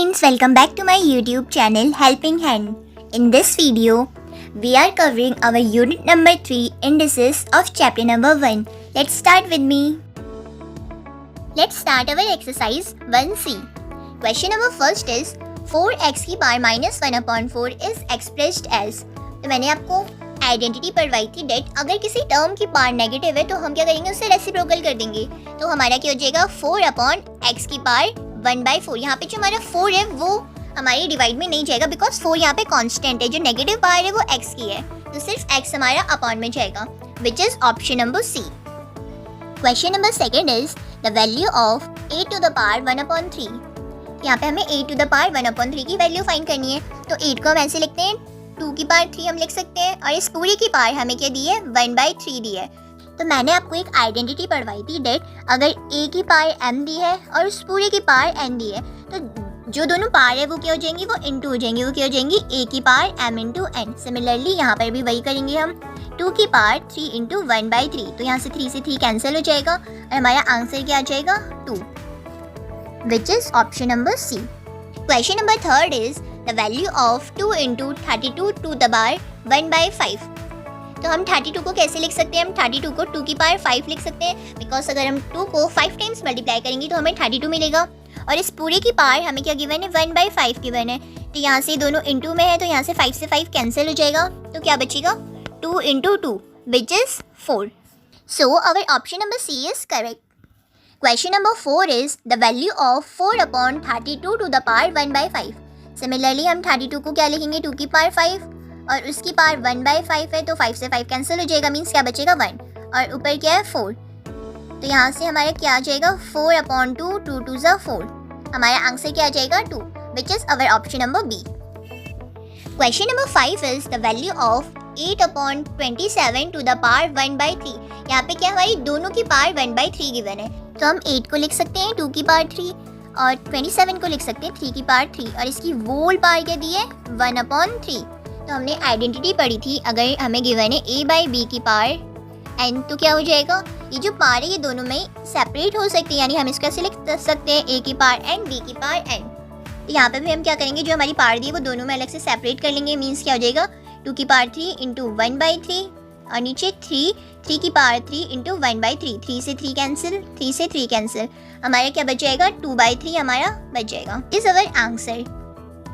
friends, welcome back to my YouTube channel Helping Hand. In this video, we are covering our unit number 3 indices of chapter number 1. Let's start with me. Let's start our exercise 1C. Question number first is 4x की power minus 1/4 is expressed as. तो मैंने आपको identity पढ़वाई थी date अगर किसी term की power negative है तो हम क्या करेंगे, उससे रेसिप्रोकल कर देंगे. तो हमारा क्या हो जाएगा 4/x की पावर 1/4. यहाँ पे जो हमारा 4 है वो हमारी डिवाइड में नहीं जाएगा बिकॉज 4 यहाँ पे कांस्टेंट है. जो नेगेटिव पावर है वो x की है तो सिर्फ x हमारा अपॉन में जाएगा, which is option number C. Question number second is the value of a to the power 1/3. यहाँ पे हमें a टू द पावर 1/3 की वैल्यू फाइंड करनी है. तो 8 को हम ऐसे लिखते हैं, 2 की पावर 3 हम लिख सकते हैं और इस पूरी की पावर हमें क्या दी है 1/3 दी है. तो मैंने आपको एक आइडेंटिटी पढ़वाई थी डेट अगर a की पावर m दी है और उस पूरे की पावर n दी है तो जो दोनों पावर है वो क्या हो जाएंगी, वो इनटू हो जाएंगी. वो क्या हो जाएंगी a की power m into n. Similarly यहाँ पर भी वही करेंगे हम, 2 की पावर 3 इंटू 1/3. तो यहाँ से 3 से 3 कैंसिल हो जाएगा और हमारा आंसर क्या आ जाएगा 2, which is option number C. Question number third is the value of 2 into 32 to the power 1/5. तो हम 32 को कैसे लिख सकते हैं, हम 32 को 2 की पावर 5 लिख सकते हैं बिकॉज अगर हम 2 को 5 टाइम्स मल्टीप्लाई करेंगे तो हमें 32 मिलेगा और इस पूरे की पावर हमें क्या गिवन है 1/5 गिवन है. तो यहाँ से दोनों इंटू में है तो यहाँ से 5 से 5 कैंसिल हो जाएगा तो क्या बचेगा 2 into 2 which is 4. So our option number C is correct. Question number 4 is the value of 4/32 to the power 1/5. Similarly हम 32 को क्या लिखेंगे 2 की पावर 5 और उसकी पावर 1/5 है तो 5 से 5 कैंसिल हो जाएगा, मीन्स क्या बचेगा 1 और ऊपर क्या है 4. तो यहाँ से हमारा क्या आ जाएगा 4/2, 2 2 ज़ा 4. हमारा आंसर क्या आ जाएगा 2, which is our option number B. Question number 5 is the value of 8/27 to the power 1/3. यहाँ पे क्या हमारी दोनों की पावर 1/3 गिवन है तो हम 8 को लिख सकते हैं 2 की पावर 3 और 27 को लिख सकते हैं 3 की पावर 3 और इसकी वोल पावर क्या दी है 1/3. तो हमने आइडेंटिटी पढ़ी थी अगर हमें गिवन है a/b की पावर n तो क्या हो जाएगा, ये जो पावर है ये दोनों में सेपरेट हो सकती है, यानी हम इसको ऐसे लिख सकते हैं a की पावर n b की पावर n. तो यहाँ पे भी हम क्या करेंगे, जो हमारी पावर दी है वो दोनों में अलग से सेपरेट कर लेंगे, मीन्स क्या हो जाएगा 2 की पावर 3 इंटू 1/3 और नीचे 3 की पावर 3 इंटू 1/3. 3 से 3 कैंसिल, 3 से 3 कैंसिल, हमारा क्या बच जाएगा 2/3 हमारा बच जाएगा. Is our answer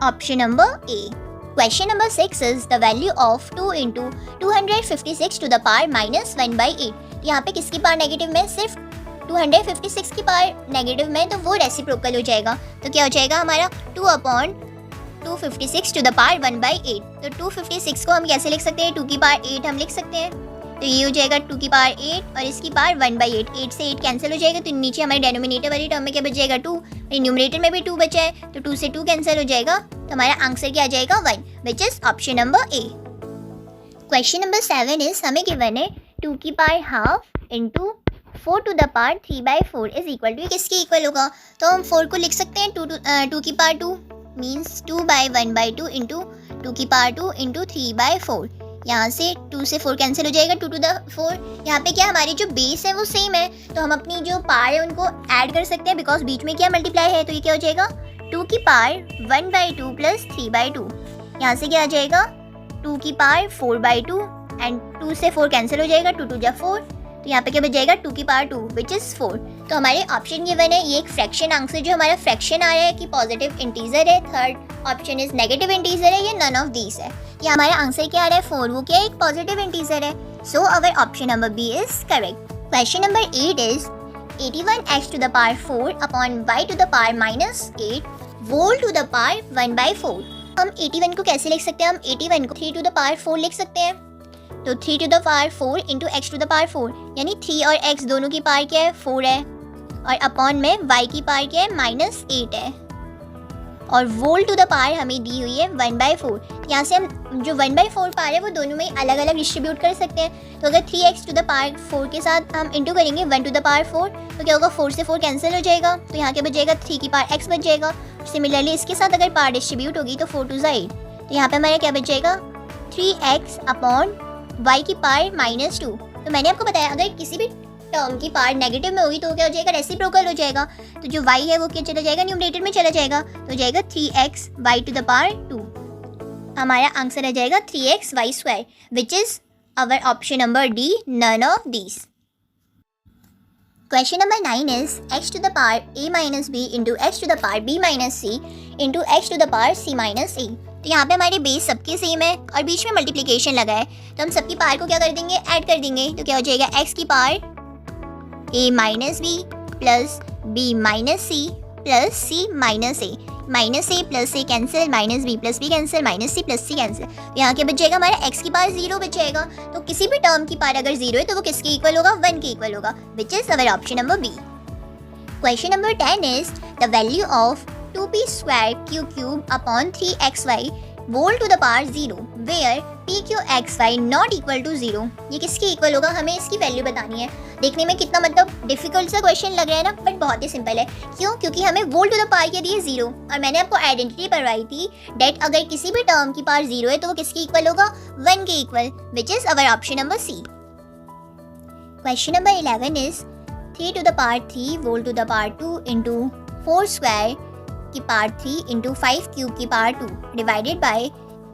option number A. Question number 6 is the value of 2 into 256 to the power minus 1/8. यहाँ पे किसकी पावर नेगेटिव में, सिर्फ 256 की पावर नेगेटिव में तो वो रेसिप्रोकल हो जाएगा. तो क्या हो जाएगा हमारा 2/256 to the power 1/8. तो 256 को हम कैसे लिख सकते हैं, 2 की पावर 8 हम लिख सकते हैं तो ये हो जाएगा 2 की पावर 8 और इसकी पावर 1/8. 8 से 8 कैंसिल हो जाएगा तो नीचे हमारे डेनोमिनेटर वाली टर्म में क्या बच जाएगा 2, न्यूमरेटर में भी 2 बचा है तो 2 से 2 कैंसिल हो जाएगा तो हमारा आंसर क्या आ जाएगा 1, which is option number A. Question number 7 is हमें गिवन है 2 की power half into 4 to the power 3/4 is equal to, किसके इक्वल होगा, तो हम 4 को लिख सकते हैं 2 की पावर 2 मीन्स 2/1/2 इंटू 2 की पावर 2 इंटू 3/4. यहाँ से 2 से 4 कैंसिल हो जाएगा 2 टू द 4. यहाँ पे क्या हमारी जो बेस है वो सेम है तो हम अपनी जो पावर है उनको ऐड कर सकते हैं बिकॉज बीच में क्या मल्टीप्लाई है तो ये क्या हो जाएगा 2 की पावर 1/2 प्लस 3/2. यहाँ से क्या आ जाएगा 2 की पावर 4/2 एंड 2 से 4 कैंसिल हो जाएगा 2 2 जा 4. तो यहाँ पे क्या बच जाएगा 2 की पावर 2 विच इज 4. तो हमारे ऑप्शन गिवन है ये एक फ्रैक्शन आंसर जो हमारा फ्रैक्शन आ रहा है कि पॉजिटिव इंटीजर है, third option is negative integer है, ये नन ऑफ दीज है. ये हमारा आंसर क्या आ रहा है 4, वो क्या है एक पॉजिटिव इंटीजर है. So our option number B is correct. Question number 8 is 81x to the power 4 upon y to the power minus 8 whole to the power 1/4. हम 81 को कैसे लिख सकते हैं, हम 81 को 3 टू द पावर 4 लिख सकते हैं तो 3 to the power 4 into x to the power 4 यानी 3 और x दोनों की पावर क्या है 4 है और अपॉन में y की पावर क्या है -8 है और वोल टू द पावर हमें दी हुई है 1/4. यहाँ से हम जो 1/4 पावर है वो दोनों में अलग अलग डिस्ट्रीब्यूट कर सकते हैं. तो अगर 3x टू द पावर 4 के साथ हम इंटू करेंगे 1 टू द पावर 4 तो क्या होगा 4 से 4 कैंसिल हो जाएगा तो यहाँ क्या बच जाएगा 3 की पावर x बच जाएगा. सिमिलरली इसके साथ अगर पावर डिस्ट्रीब्यूट होगी तो 4 2 ज़ा 8 तो यहाँ पे हमारा क्या बच जाएगा 3x अपॉन y की पावर -2. तो मैंने आपको बताया अगर किसी भी टर्म की पावर नेगेटिव में होगी तो क्या हो जाएगा, रेसिप्रोकल हो जाएगा। तो जो y है वो क्या चला जाएगा, न्यूमरेटर में चला जाएगा, तो हो जाएगा 3x y to the power 2। हमारा आंसर आ जाएगा 3x y square, which is our option number D, none of these. Question number 9 is x to the power a minus b into x to the power b minus c into x to the power c minus a। तो यहाँ पे हमारे base सबके same है और बीच में multiplication लगा है, तो हम सबकी पावर को क्या कर देंगे, ऐड कर देंगे। तो क्या हो जाएगा, x की power a minus B plus b minus C plus c minus a, minus a plus a cancel, minus b plus b cancel, minus c plus c cancel. तो यहाँ क्या बच जाएगा, हमारा x की पावर 0 बचेगा। तो किसी भी टर्म की पावर अगर 0 है तो वो किसके इक्वल होगा, 1 के इक्वल होगा, which is our option number B. Question number 10 is the value of 2p square q cube upon 3xy whole to the power 0 where pqxy not equal to 0। ये किसके इक्वल होगा, हमें इसकी वैल्यू बतानी है। देखने में कितना मतलब डिफिकल्ट सा क्वेश्चन लग रहा है ना, बट बहुत ही सिंपल है। क्यों, क्योंकि हमें वोल टू द पावर के दिए 0 और मैंने आपको आइडेंटिटी पढ़वाई थी डेट अगर किसी भी टर्म की पावर 0 है तो वो किसके इक्वल होगा, 1 के equal, which is our option number C. Question number 11 is 3 to the power 3 whole to the power 2 into 4 square की पावर 3 इंटू 5 क्यूब की power 2 divided by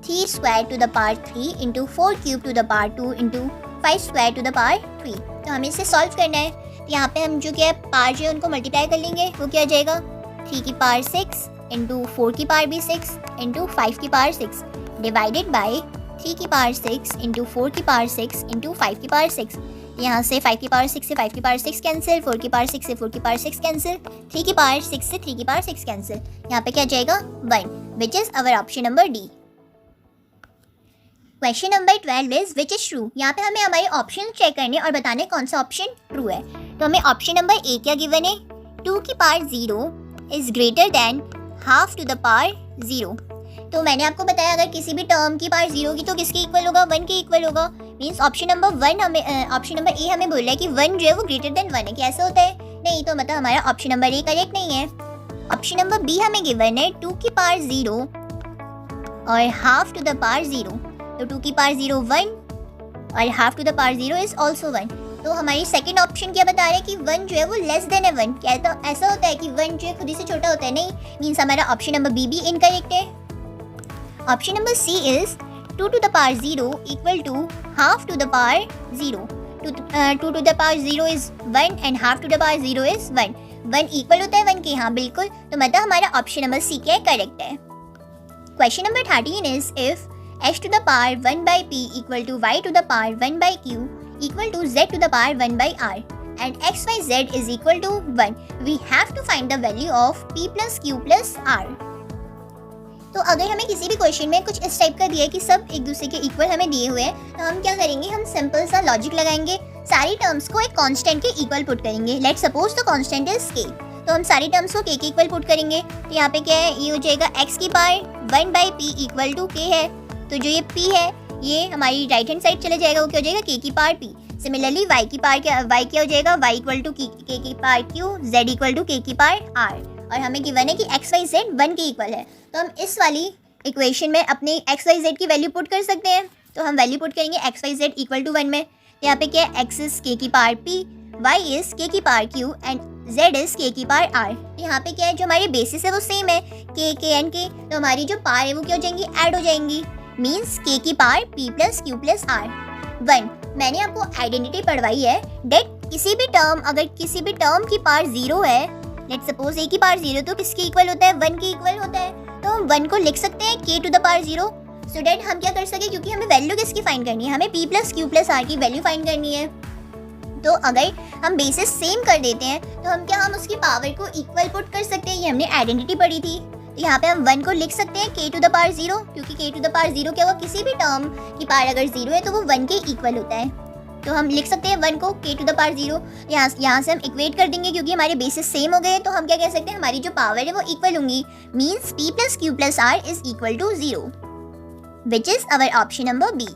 3 square to the power 3 into 4 cube to the power 2 into 5 square to the power 3। तो हमें इसे solve करना है। तो यहाँ पे हम जो क्या पावर जो है उनको मल्टीप्लाई कर लेंगे, वो क्या हो जाएगा, 3 की पावर 6 इंटू 4 की पावर भी 6 इंटू 5 की पावर 6 डिवाइडेड बाय 3 की पावर 6 इंटू 4 की पावर 6 इंटू 5 की पावर 6। यहाँ से 5 की पावर 6 से 5 की पावर 6 कैंसिल, 4 की पावर 6 से 4 की पावर 6 कैंसिल, 3 की पावर 6 से 3 की पावर 6 कैंसिल। यहाँ पे क्या जाएगा, 1, which is our option number D. Question number 12 is which is true. यहाँ पे हमें हमारे ऑप्शन चेक करने और बताने कौन सा ऑप्शन ट्रू है। तो हमें ऑप्शन नंबर ए क्या गिवन है, 2 की power 0 is greater than half to the power 0। तो मैंने आपको बताया अगर किसी भी टर्म की पावर 0 की तो किसके इक्वल होगा, 1 के इक्वल होगा। मीन्स ऑप्शन नंबर ए हमें बोल रहा है कि 1 जो है वो ग्रेटर देन 1 है। कैसे होता है, नहीं तो मतलब हमारा ऑप्शन नंबर ए करेक्ट नहीं है। ऑप्शन नंबर बी हमें गिवन है 2 की पावर 0 और हाफ टू द पावर 0। तो 2 की पावर 0 1 और half to the power 0 is also 1। तो हमारी सेकंड ऑप्शन क्या बता रहा है कि 1 जो है वो लेस देन है 1। क्या तो ऐसा होता है कि 1 जो है खुद ही से छोटा होता है, नहीं। मीन्स हमारा ऑप्शन नंबर बी भी इनकरेक्ट है। Option number C is 2 to the power 0 equal to half to the power 0। 2 to the power 0 is 1 and half to the power 0 is 1। 1 equal होता है 1 के, हाँ बिल्कुल। तो मतलब हमारा ऑप्शन नंबर सी क्या है, करेक्ट है। Question number 13 is if x to the power 1 by p equal to y to the power 1 by q equal to z to the power 1 by r and x y z is equal to 1, we have to find the value of p plus q plus r। तो अगर हमें किसी भी question में कुछ इस type का दिया है कि सब एक दूसरे के इक्वल हमें दिए हुए हैं, तो हम क्या करेंगे, हम सिंपल सा लॉजिक लगाएंगे, सारी टर्म्स को एक कांस्टेंट के इक्वल पुट करेंगे। Let suppose the constant is k, तो हम सारी टर्म्स को k के इक्वल पुट करेंगे। तो यहाँ पे क्या है, ये हो जाएगा x की power 1 by p equal to k है। तो जो ये p है ये हमारी राइट हैंड साइड चले जाएगा, वो क्या हो जाएगा, k की पावर p। सिमिलरली y की पावर y क्या हो जाएगा, y इक्वल टू k की power q, z equal to k की पावर r। और हमें गिवन है कि x y z 1 के इक्वल है, तो हम इस वाली इक्वेशन में अपने x y z की वैल्यू पुट कर सकते हैं। तो हम वैल्यू पुट करेंगे x y z equal to 1 में। तो यहाँ पे क्या है, x इज k की power p, y is k की power q and z is k की पावर r। तो यहाँ पे क्या है, जो हमारी बेसिस है वो सेम है, k एंड k। तो हमारी जो पावर है वो क्या हो जाएंगी, ऐड हो जाएंगी। मीन्स k की power p plus q plus r। 1 मैंने आपको आइडेंटिटी पढ़वाई है डेट किसी भी टर्म अगर किसी भी टर्म की पावर 0 है, लेट सपोज a की पावर 0, तो किसके इक्वल होता है, 1 के इक्वल होता है। तो हम 1 को लिख सकते हैं k to the power 0 so that हम क्या कर सके, क्योंकि हमें वैल्यू किसकी फाइंड करनी है, हमें p plus q plus r की वैल्यू फाइंड करनी है। तो अगर हम बेसिस सेम कर देते हैं तो हम उसकी पावर को इक्वल पुट कर सकते हैं। ये हमने आइडेंटिटी पढ़ी थी। तो यहाँ पे हम 1 को लिख सकते हैं k टू द पावर 0, क्योंकि k टू द पावर 0 क्या होगा, किसी भी टर्म की पावर अगर 0 है तो वो 1 के इक्वल होता है। तो हम लिख सकते हैं 1 को k टू द पावर 0। यहाँ से हम इक्वेट कर देंगे, क्योंकि हमारे बेसिस सेम हो गए। तो हम क्या कह सकते हैं, हमारी जो पावर है वो इक्वल होंगी। Means p plus q plus r is equal to 0, which is our option number B.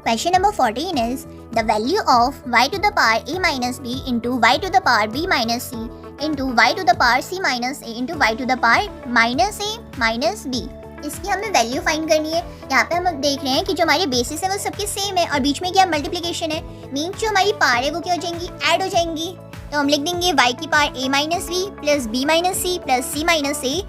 Question number 14 is the value of y to the power a minus b into y to the power b minus c into y to the power c minus a into y to the power minus a minus b इसकी हमें value find करनी है। यहाँ पे हम देख रहे हैं कि जो हमारे बेसिस है वो सबके सेम है और बीच में क्या मल्टीप्लिकेशन है, मीन्स जो हमारी पार है वो क्या हो जाएंगी, ऐड हो जाएंगी। तो हम लिख देंगे y की power a minus B plus b minus C plus c minus A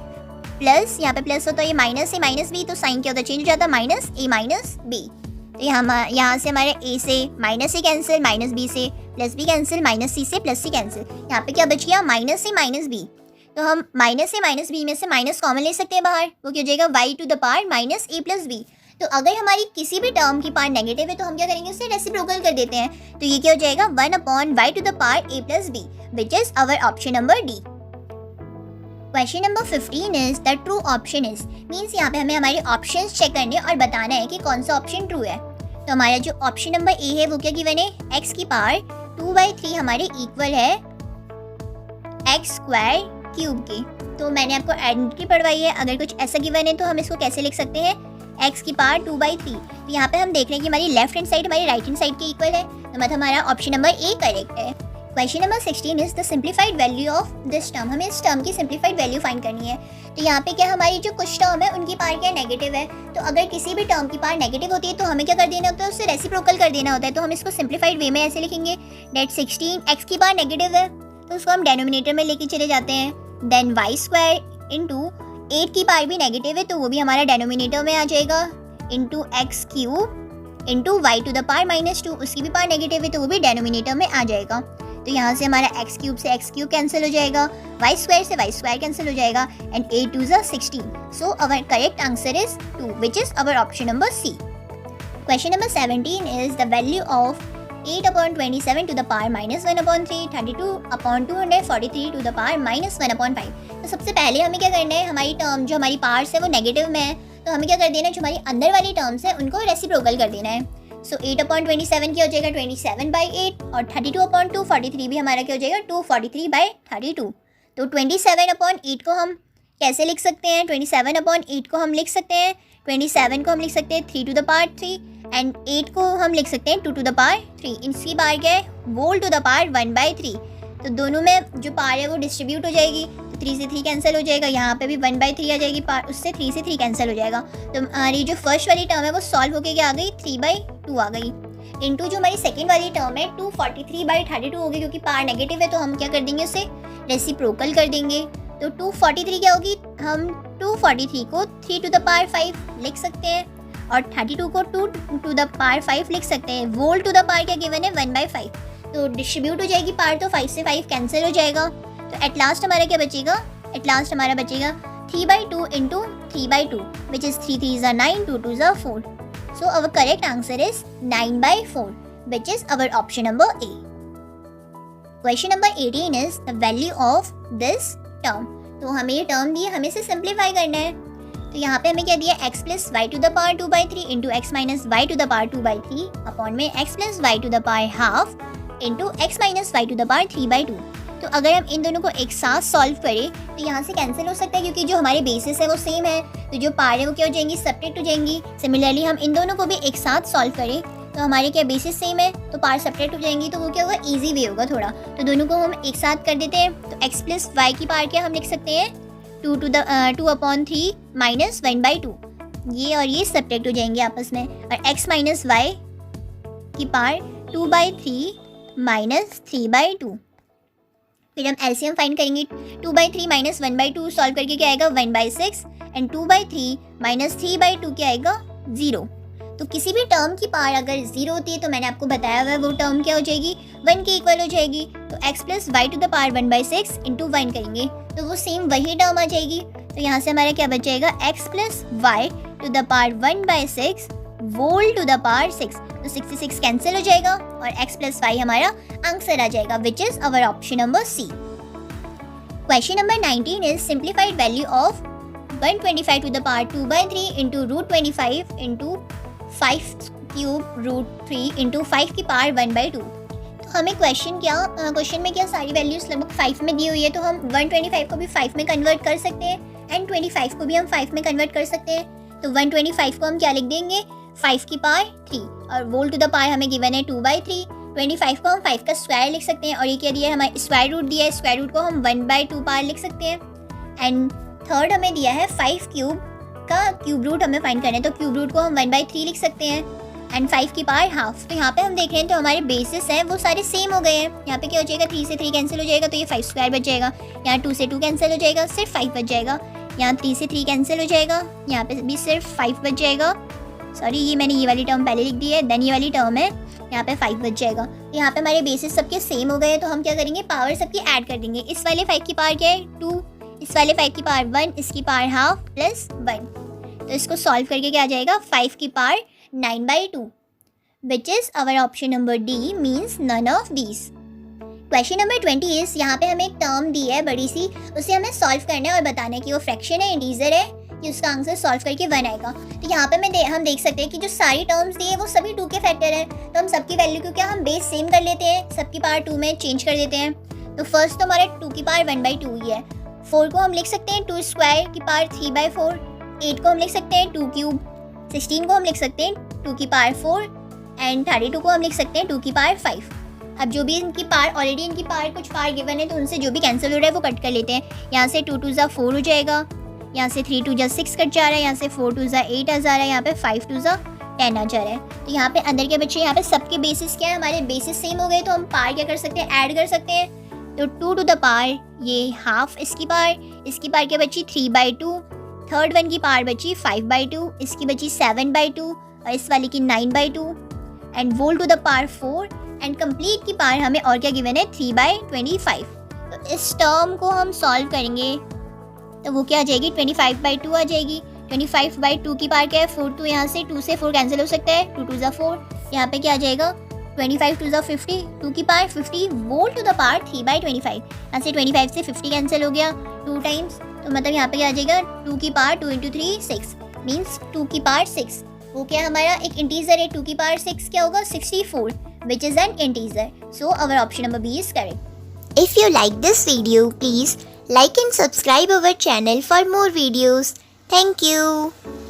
plus, यहाँ पे प्लस होता है ये माइनस a माइनस बी, तो साइन क्या होता है, चेंज हो जाता है, माइनस a माइनस बी। तो यहाँ से हमारे a से minus a cancel, minus b से plus b cancel, minus c से प्लस c कैंसिल। यहाँ पे क्या बच गया, माइनस a माइनस b। तो हम माइनस a माइनस b में से माइनस कॉमन ले सकते हैं बाहर, वो क्या हो जाएगा y to the power minus a plus b। तो अगर हमारी किसी भी टर्म की पावर नेगेटिव है तो हम क्या करेंगे, उसे रेसिप्रोकल कर देते हैं। तो ये क्या हो जाएगा, 1/y to the power a plus b, which is our option number D. Question number 15 is the true option is, means यहाँ पे हमें हमारे ऑप्शंस चेक करने और बताना है कि कौन सा ऑप्शन ट्रू है। तो हमारा जो ऑप्शन नंबर ए है वो क्या गिवन है, x की पावर 2/3 हमारे इक्वल है x स्क्वायर क्यूब के। तो मैंने आपको आइडेंटिटी पढ़वाई है, अगर कुछ ऐसा गिवन है तो हम इसको कैसे लिख सकते हैं, x की पावर 2/3। तो यहाँ पे हम देख रहे हैं कि हमारी लेफ्ट हैंड साइड हमारी राइट हैंड साइड के इक्वल है, तो मतलब हमारा ऑप्शन नंबर ए करेक्ट है। Question number 16 is the simplified value of this term, हमें इस टर्म की सिंप्लीफाइड वैल्यू फाइंड करनी है। तो यहाँ पे क्या हमारी जो कुछ टर्म है उनकी पावर क्या नेगेटिव है, तो अगर किसी भी टर्म की पावर नेगेटिव होती है तो हमें क्या कर देना होता है, उससे रेसिप्रोकल कर देना होता है। तो हम इसको सिंप्लीफाइड वे में ऐसे लिखेंगे डेट 16 x की पावर नेगेटिव है तो उसको हम डेनोमिनेटर में लेके चले जाते हैं, देन y स्क्वायर इंटू 8 की पावर भी नेगेटिव है तो वो भी हमारा डेनोमिनेटर में आ जाएगा, into X cube into Y to the power -2, उसकी भी पावर नेगेटिव है तो वो भी डेनोमिनेटर में आ जाएगा। तो यहाँ से हमारा एक्स क्यूब से एक्स क्यूब कैंसिल हो जाएगा, वाई स्क्वायर से वाई स्क्वायर कैंसिल हो जाएगा, and 8 2 16। So our correct answer is 2, which is our option number C. Question number 17 is the value of 8/27 to the power -1/3, 32/243 to the power -1/5। तो सबसे पहले हमें क्या करना है, हमारी टर्म जो हमारी पावर्स है वो नेगेटिव में है, तो हमें क्या कर देना है, जो हमारी अंदर वाली टर्म्स है उनको रेसिप्रोकल कर देना है। सो 8/27 क्या हो जाएगा, 27/8, और 32/243 भी हमारा क्या हो जाएगा, 243/32। तो 27/8 को हम कैसे लिख सकते हैं, 27/8 को हम लिख सकते हैं, 27 को हम लिख सकते हैं 3 टू द पावर 3, एंड 8 को हम लिख सकते हैं 2 टू द पावर 3। इनकी पावर क्या है, होल टू द पावर 1/3। तो दोनों में जो पावर है वो डिस्ट्रीब्यूट हो जाएगी, तो 3 से 3 कैंसिल हो जाएगा, यहाँ पे भी 1/3 आ जाएगी पावर, उससे 3 से 3 कैंसिल हो जाएगा। तो हमारी जो फर्स्ट वाली टर्म है वो सॉल्व होकर क्या आ गई, 3/2 आ गई, इंटू जो हमारी सेकेंड वाली टर्म है 243/32 हो गई, क्योंकि पावर नेगेटिव है तो हम क्या कर देंगे, उसे रेसिप्रोकल कर देंगे। तो 243 क्या होगी, हम 243 को 3 टू द पावर 5 लिख सकते हैं, और 32 को 2 टू द पावर 5 लिख सकते हैं। वोल टू द पावर क्या गिवन है, 1/5, तो डिस्ट्रीब्यूट हो जाएगी पावर, तो 5 से 5 कैंसिल हो जाएगा। तो एट लास्ट हमारा क्या बचेगा, एट लास्ट हमारा बचेगा 3/2 into 3/2, which is 3 3 is 9, 2 2 is 4। So our correct answer is 9/4, which is our option number A. Question number 18 is the value of this term. तो हमें ये टर्म दी है, हमें इसे सिंप्लीफाई करना है। तो यहाँ पे हमें क्या दिया, x प्लस Y to the power 2/3 into X minus Y to the power 2/3 upon में x प्लस Y to the power half into X minus Y to the power 3/2। तो अगर हम इन दोनों को एक साथ सॉल्व करें तो यहाँ से कैंसिल हो सकता है, क्योंकि जो हमारे बेसिस है वो सेम है, तो जो पावर है वो क्या हो जाएंगी, सब्ट्रैक्ट हो जाएंगी। सिमिलरली हम इन दोनों को भी एक साथ सॉल्व करें तो हमारे क्या बेसिस सेम है, तो पावर सब्ट्रैक्ट हो जाएंगी, तो वो क्या होगा, ईजी वे होगा थोड़ा। तो दोनों को हम एक साथ कर देते हैं। तो x प्लस वाई की पावर क्या हम लिख सकते हैं, 2/3 माइनस 1/2, ये और ये सब्ट्रैक्ट हो जाएंगे आपस में, और x माइनस वाई की पावर 2/3 माइनस 3/2। फिर हम एलसीएम फाइंड करेंगे, 2/3 माइनस 1/2 सॉल्व करके क्या आएगा, 1/6, एंड 2/3 माइनस 3/2 क्या आएगा, 0। तो किसी भी टर्म की पावर अगर 0 होती है तो मैंने आपको बताया हुआ है वो टर्म क्या हो जाएगी, 1 के इक्वल हो जाएगी। तो x प्लस Y to the power 1/6 into 1 करेंगे तो वो सेम वही टर्म आ जाएगी। तो यहाँ से हमारा क्या बच जाएगा, x प्लस Y to the power 1/6 whole to the power 6, तो 66 कैंसिल हो जाएगा और x प्लस वाई हमारा आंसर आ जाएगा, which is our option number C. Question number 19 is simplified value of 125 to the power 2/3 into √25 into 5 cube √3 into 5 की power 1/2। तो हमें क्वेश्चन में क्या सारी वैल्यूज लगभग 5 में दी हुई है, तो हम 125 को भी 5 में कन्वर्ट कर सकते हैं, एंड 25 को भी हम 5 में कन्वर्ट कर सकते हैं। तो 125 को हम क्या लिख देंगे, 5 की पावर 3, और वोल टू द पावर हमें गिवन है 2/3। 25 को हम 5 का स्क्वायर लिख सकते हैं, और ये क्या दिया है, हमारे स्क्वायर रूट दिया है, स्क्वायर रूट को हम 1/2 पावर लिख सकते हैं। एंड थर्ड हमें दिया है 5 क्यूब का क्यूब रूट हमें फाइंड करना है, तो क्यूब रूट को हम 1/3 लिख सकते हैं एंड 5 की पावर हाफ। तो यहाँ पे हम देख रहे हैं तो हमारे बेसिस हैं वो सारे सेम हो गए हैं। यहाँ पे क्या हो जाएगा, 3 से 3 कैंसिल हो जाएगा तो ये 5 स्क्वायर बच जाएगा। यहाँ 2 से 2 कैंसिल हो जाएगा, सिर्फ 5 बच जाएगा। यहाँ 3 से 3 कैंसिल हो जाएगा, यहाँ पे भी सिर्फ 5 बच जाएगा। सॉरी, ये मैंने ये वाली टर्म पहले लिख दी है, देन ये वाली टर्म है, यहाँ पे 5 बच जाएगा। तो यहाँ पे हमारे बेसिस सबके सेम हो गए, तो हम क्या करेंगे, पावर सबकी ऐड कर देंगे। इस वाले 5 की पावर क्या है, 2, इस वाले 5 की पावर 1, इसकी पावर हाफ प्लस 1। तो इसको सॉल्व करके क्या आ जाएगा, 5 की power 9/2, which is our option number D means none of these. Question number 20 is, यहाँ पे हमें एक टर्म दी है बड़ी सी, उसे हमें सॉल्व करना है और बताना है कि वो फ्रैक्शन है, इंटीजर है, कि उसका आंसर सॉल्व करके 1 आएगा। तो यहाँ पे हम देख सकते हैं कि जो सारी टर्म्स दी है वो सभी 2 के फैक्टर हैं। तो हम सबकी वैल्यू को क्या हम बेस सेम कर लेते हैं, सबकी पावर 2 में चेंज कर देते हैं। तो फर्स्ट तो हमारे 2 की पावर 1/2 ही है। 4 को हम लिख सकते हैं 2 स्क्वायर की पावर 3/4, 8 को हम लिख सकते हैं 2 क्यूब, 16 को हम लिख सकते हैं 2 की पावर 4 एंड 32 को हम लिख सकते हैं 2 की पावर 5। अब जो भी इनकी पावर, ऑलरेडी इनकी पावर कुछ पावर गिवन है तो उनसे जो भी कैंसिल हो रहा है वो कट कर लेते हैं। यहाँ से 2 2 4 हो जाएगा, यहाँ से 3 2 6 कट जा रहा है, यहाँ से 4 2 8 आ जा रहा है, यहाँ पे 5 2 10 आ जा रहा है। तो यहाँ पे अंदर के बच्चे, यहाँ पे सबके बेसिस क्या है, हमारे बेसिस सेम हो गए, तो हम पावर क्या कर सकते हैं, ऐड कर सकते हैं। तो 2 टू द पावर, ये हाफ इसकी पावर क्या बची 3/2, थर्ड वन की पावर बची 5/2, इसकी बची 7/2 और इस वाले की 9/2 and whole to the power 4 and complete की पावर हमें और क्या गिवन है 3/25। तो इस टर्म को हम सॉल्व करेंगे तो वो क्या आ जाएगी 25/2 आ जाएगी। 25/2 की पावर क्या है 4, तो यहाँ से 2 से 4 कैंसिल हो सकता है, 2 2 4, यहाँ पे क्या आ जाएगा 25 2 50, 2 की power 50 whole to the power 3/25। यहाँ से 25 से 50 कैंसिल हो गया 2 टाइम्स, तो मतलब यहाँ पे क्या आ जाएगा 2 की पावर 2 × 3 6 मीन्स 2 की पावर 6। वो क्या हमारा एक इंटीजर है, 2 की पावर 6 क्या होगा 64, which is an integer. So our option number B is correct. If you like this video, please like and subscribe our channel for more videos. Thank you.